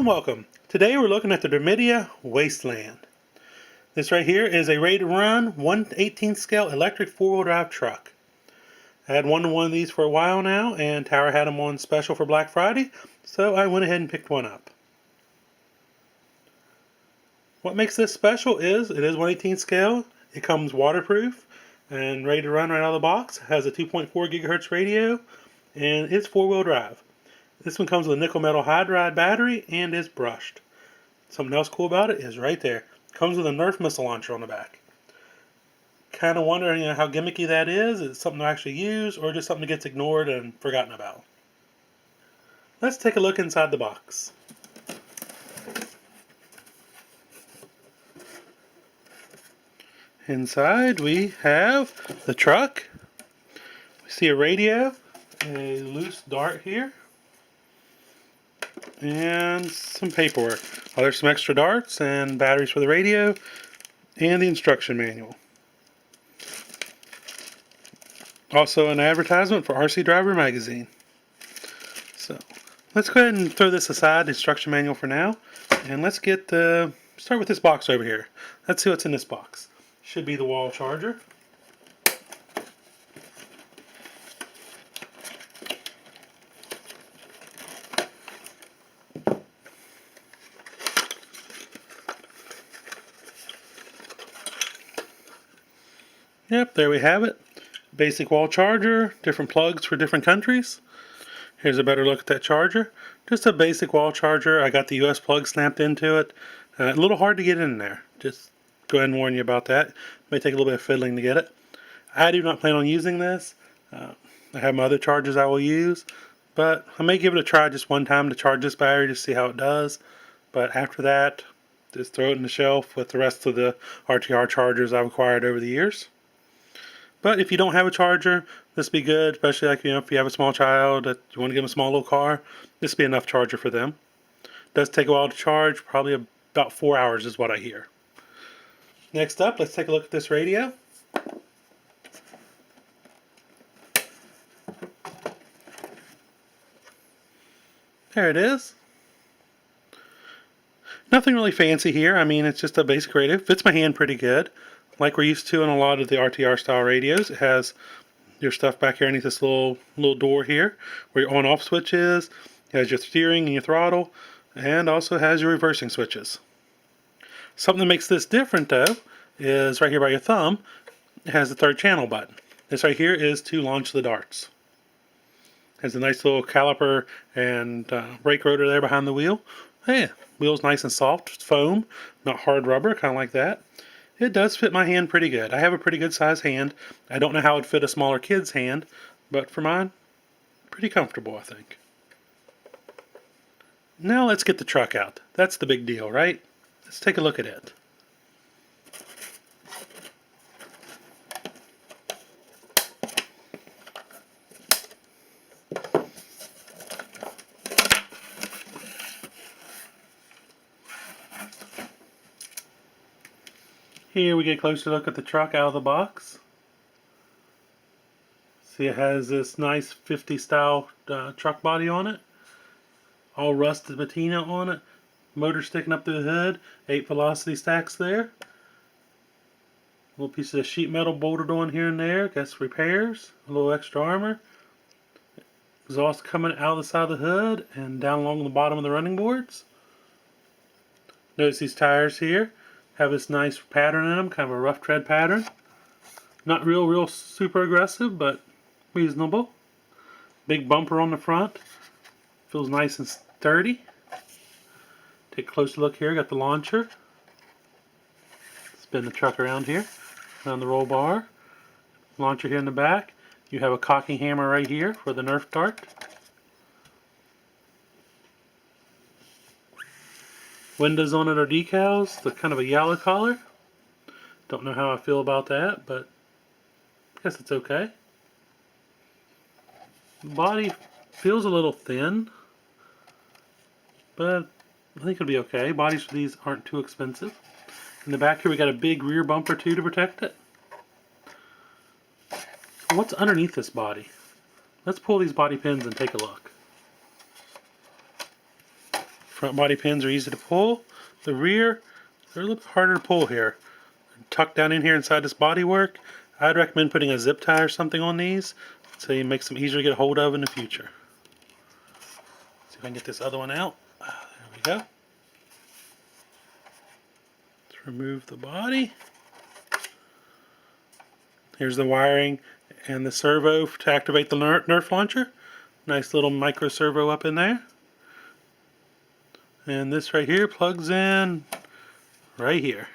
and welcome. Today we're looking at the Dromida Wasteland. This right here is a ready to run 1/18 scale electric 4-wheel drive truck. I had one of these for a while now, and Tower had them on special for Black Friday, so I went ahead and picked one up. What makes this special is it is 1/18 scale, it comes waterproof and ready to run right out of the box. It has a 2.4 gigahertz radio, and it's 4-wheel drive. This one comes with a nickel metal hydride battery and is brushed. Something else cool about it is right there. It comes with a Nerf missile launcher on the back. Kind of wondering how gimmicky that is. Is it something to actually use or just something that gets ignored and forgotten about? Let's take a look inside the box. Inside we have the truck. We see a radio, a loose dart here, and some paperwork. Oh, there's some extra darts and batteries for the radio and the instruction manual. Also an advertisement for RC Driver magazine. So let's go ahead and throw this aside, the instruction manual for now, and let's start with this box over here. Let's see what's in this box. Should be the wall charger. Yep, there we have it. Basic wall charger, different plugs for different countries. Here's a better look at that charger. Just a basic wall charger. I got the US plug snapped into it. A little hard to get in there. Just go ahead and warn you about that. It may take a little bit of fiddling to get it. I do not plan on using this. I have my other chargers I will use, but I may give it a try just one time to charge this battery to see how it does. But after that, just throw it in the shelf with the rest of the RTR chargers I've acquired over the years. But if you don't have a charger, this would be good, especially if you have a small child that you want to give them a small little car, this would be enough charger for them. It does take a while to charge, probably about 4 hours is what I hear. Next up, let's take a look at this radio. There it is. Nothing really fancy here. I mean, it's just a basic radio. Fits my hand pretty good. Like we're used to in a lot of the RTR style radios. It has your stuff back here underneath this little door here where your on-off switch is. It has your steering and your throttle, and also has your reversing switches. Something that makes this different though is right here by your thumb. It has the third channel button. This right here is to launch the darts. It has a nice little caliper and brake rotor there behind the wheel. Hey, wheel's nice and soft, it's foam, not hard rubber, kind of like that. It does fit my hand pretty good. I have a pretty good size hand. I don't know how it would fit a smaller kid's hand, but for mine, pretty comfortable, I think. Now let's get the truck out. That's the big deal, right? Let's take a look at it. Here we get a closer look at the truck out of the box. See, it has this nice 50 style truck body on it. All rusted patina on it. Motor sticking up through the hood. 8 velocity stacks there. Little pieces of sheet metal bolted on here and there. Guess repairs. A little extra armor. Exhaust coming out of the side of the hood and down along the bottom of the running boards. Notice these tires here have this nice pattern in them, kind of a rough tread pattern. Not real super aggressive, but reasonable. Big bumper on the front. Feels nice and sturdy. Take a closer look here. Got the launcher. Spin the truck around here, around the roll bar. Launcher here in the back. You have a cocking hammer right here for the Nerf dart. Windows on it are decals, the kind of a yellow color. Don't know how I feel about that, but I guess it's okay. The body feels a little thin, but I think it'll be okay. Bodies for these aren't too expensive. In the back here we got a big rear bumper too to protect it. What's underneath this body? Let's pull these body pins and take a look. Front body pins are easy to pull. The rear, they're a little bit harder to pull here. Tucked down in here inside this bodywork. I'd recommend putting a zip tie or something on these so you make them easier to get a hold of in the future. See if I can get this other one out. There we go. Let's remove the body. Here's the wiring and the servo to activate the Nerf launcher. Nice little micro servo up in there. And this right here plugs in right here.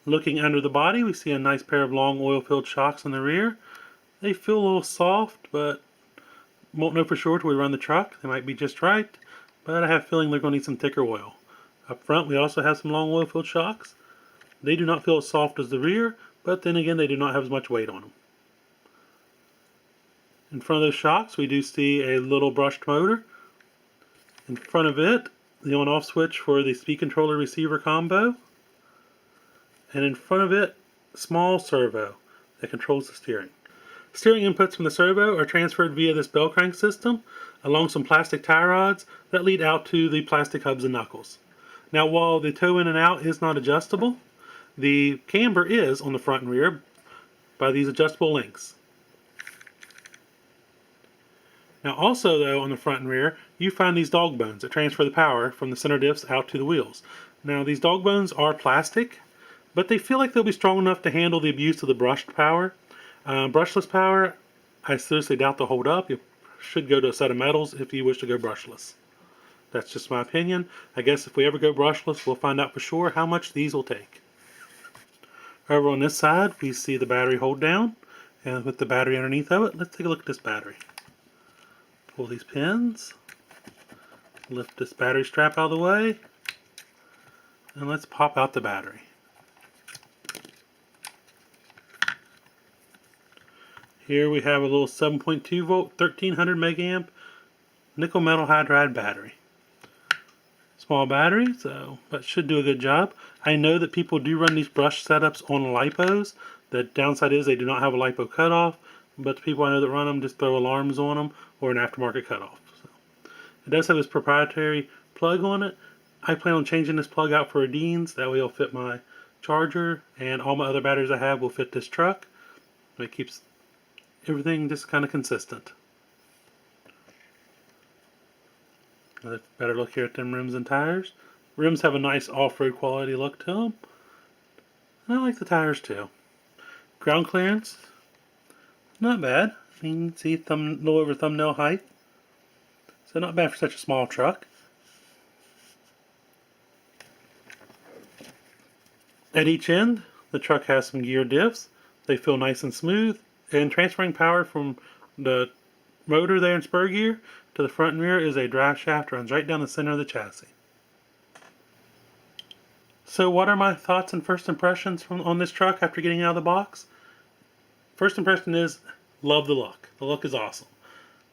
Looking under the body, we see a nice pair of long oil-filled shocks in the rear. They feel a little soft, but won't know for sure till we run the truck. They might be just right, but I have a feeling they're going to need some thicker oil. Up front, we also have some long oil-filled shocks. They do not feel as soft as the rear, but then again, they do not have as much weight on them. In front of those shocks, we do see a little brushed motor. In front of it, the on-off switch for the speed controller receiver combo. And in front of it, small servo that controls the steering. Steering inputs from the servo are transferred via this bell crank system along some plastic tie rods that lead out to the plastic hubs and knuckles. Now, while the toe in and out is not adjustable, the camber is on the front and rear by these adjustable links. Now also though, on the front and rear, you find these dog bones that transfer the power from the center diffs out to the wheels. Now these dog bones are plastic, but they feel like they'll be strong enough to handle the abuse of the brushed power. Brushless power, I seriously doubt they'll hold up. You should go to a set of metals if you wish to go brushless. That's just my opinion. I guess if we ever go brushless, we'll find out for sure how much these will take. Over on this side, we see the battery hold down, and with the battery underneath of it, let's take a look at this battery. Pull these pins, lift this battery strap out of the way, and let's pop out the battery. Here we have a little 7.2 volt, 1300 megaamp nickel metal hydride battery. Small battery, so that should do a good job. I know that people do run these brush setups on lipos. The downside is they do not have a lipo cutoff, but the people I know that run them just throw alarms on them or an aftermarket cutoff. So it does have this proprietary plug on it. I plan on changing this plug out for a Dean's. That way it'll fit my charger, and all my other batteries I have will fit this truck. It keeps everything just kind of consistent. Another better look here at them rims and tires. Rims have a nice off-road quality look to them. And I like the tires too. Ground clearance, not bad. I mean, you can see a little over thumbnail height. So not bad for such a small truck. At each end, the truck has some gear diffs. They feel nice and smooth. And transferring power from the motor there in spur gear to the front and rear is a drive shaft that runs right down the center of the chassis. So what are my thoughts and first impressions on this truck after getting out of the box? First impression is, love the look. The look is awesome.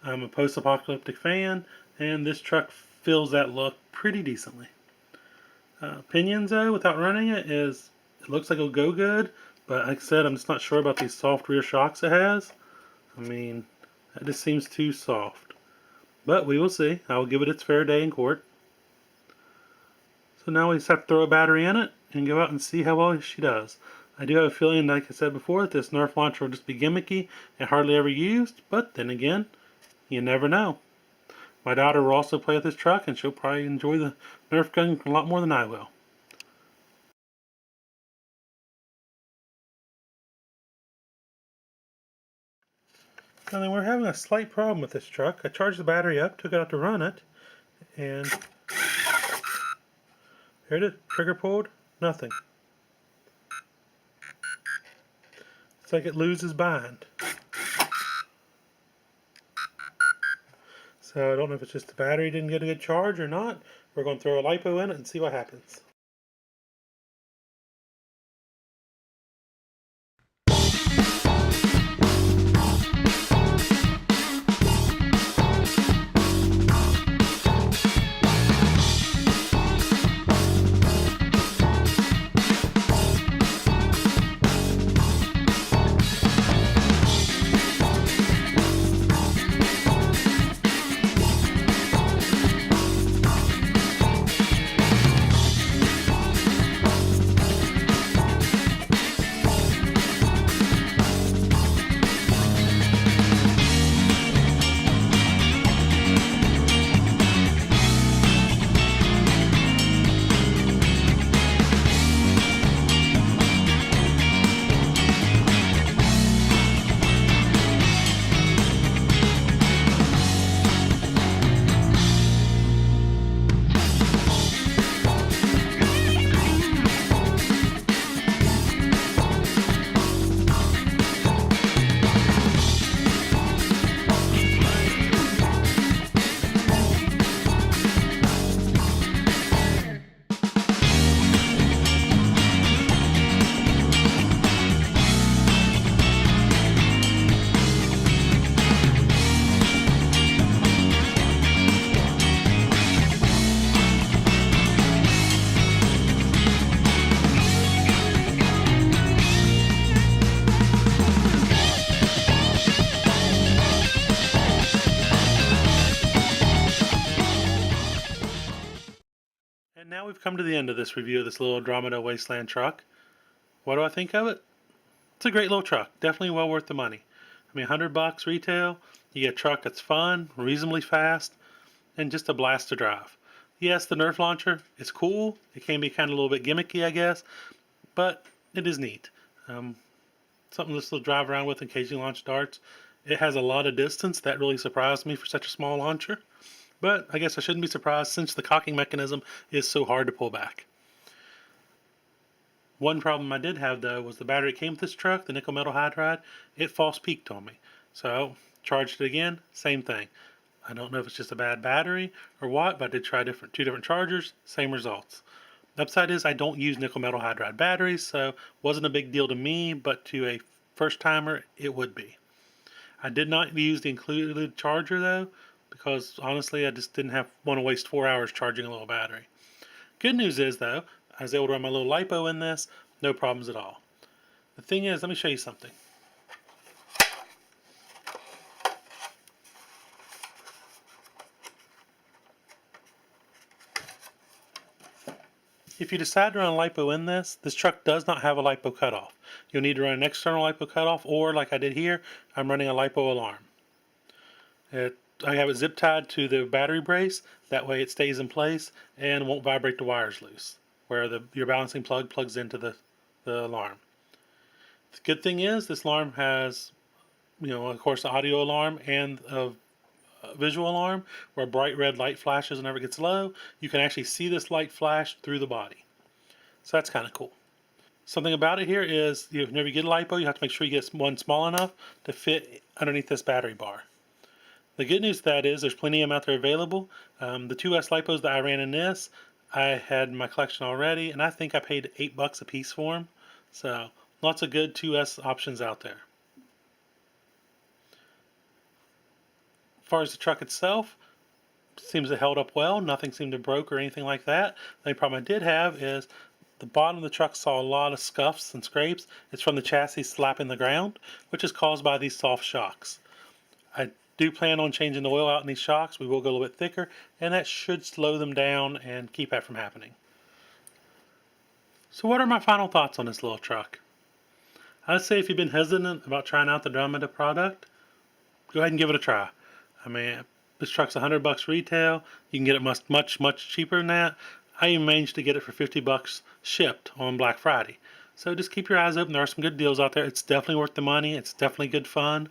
I'm a post-apocalyptic fan, and this truck fills that look pretty decently. Opinions though, without running it, is it looks like it'll go good, but like I said, I'm just not sure about these soft rear shocks it has. I mean, that just seems too soft. But we will see. I will give it its fair day in court. So now we just have to throw a battery in it and go out and see how well she does. I do have a feeling, like I said before, that this Nerf launcher will just be gimmicky and hardly ever used, but then again, you never know. My daughter will also play with this truck, and she'll probably enjoy the Nerf gun a lot more than I will. And then we're having a slight problem with this truck. I charged the battery up, took it out to run it, and here it is, trigger pulled, nothing. It's like it loses bind. So I don't know if it's just the battery didn't get a good charge or not. We're going to throw a lipo in it and see what happens. we've come to the end of this review of this little Dromida Wasteland truck. What do I think of it? It's a great little truck. Definitely well worth the money. I mean, $100 retail. You get a truck that's fun, reasonably fast, and just a blast to drive. Yes, the Nerf launcher is cool. It can be kind of a little bit gimmicky, I guess, but it is neat. Something just to drive around with in case you launch darts. It has a lot of distance. That really surprised me for such a small launcher. But I guess I shouldn't be surprised since the cocking mechanism is so hard to pull back. One problem I did have though was the battery that came with this truck, the nickel metal hydride, it false peaked on me. So charged it again, same thing. I don't know if it's just a bad battery or what, but I did try two different chargers, same results. The upside is I don't use nickel metal hydride batteries, so it wasn't a big deal to me, but to a first timer it would be. I did not use the included charger though, because honestly I just didn't want to waste 4 hours charging a little battery. Good news is though, I was able to run my little lipo in this, no problems at all. The thing is, let me show you something. If you decide to run a lipo in this truck does not have a lipo cutoff. You'll need to run an external lipo cutoff, or like I did here, I'm running a lipo alarm. I have it zip tied to the battery brace, that way it stays in place and won't vibrate the wires loose, where your balancing plug plugs into the alarm. The good thing is this alarm has, of course, the audio alarm and a visual alarm where a bright red light flashes whenever it gets low. You can actually see this light flash through the body. So that's kind of cool. Something about it here is whenever you get a lipo, you have to make sure you get one small enough to fit underneath this battery bar. The good news to that is there's plenty of them out there available. The 2S lipos that I ran in this, I had in my collection already, and I think I paid $8 a piece for them. So lots of good 2S options out there. As far as the truck itself, seems to have held up well. Nothing seemed to broke or anything like that. The only problem I did have is the bottom of the truck saw a lot of scuffs and scrapes. It's from the chassis slapping the ground, which is caused by these soft shocks. I do plan on changing the oil out in these shocks. We will go a little bit thicker, and that should slow them down and keep that from happening. So what are my final thoughts on this little truck? I'd say if you've been hesitant about trying out the Dromida product, go ahead and give it a try. I mean, this truck's $100 retail. You can get it much cheaper than that. I even managed to get it for $50 shipped on Black Friday. So just keep your eyes open. There are some good deals out there. It's definitely worth the money. It's definitely good fun.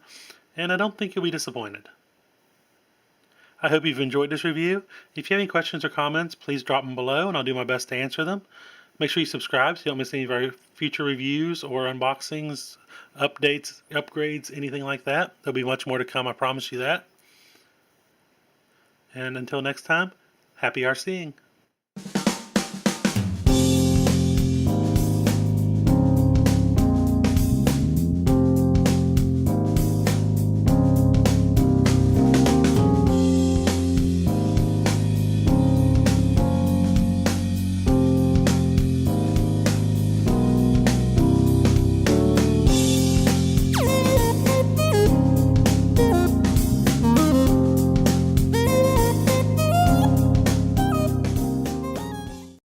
And I don't think you'll be disappointed. I hope you've enjoyed this review. If you have any questions or comments, please drop them below and I'll do my best to answer them. Make sure you subscribe so you don't miss any of our future reviews or unboxings, updates, upgrades, anything like that. There'll be much more to come, I promise you that. And until next time, happy RCing.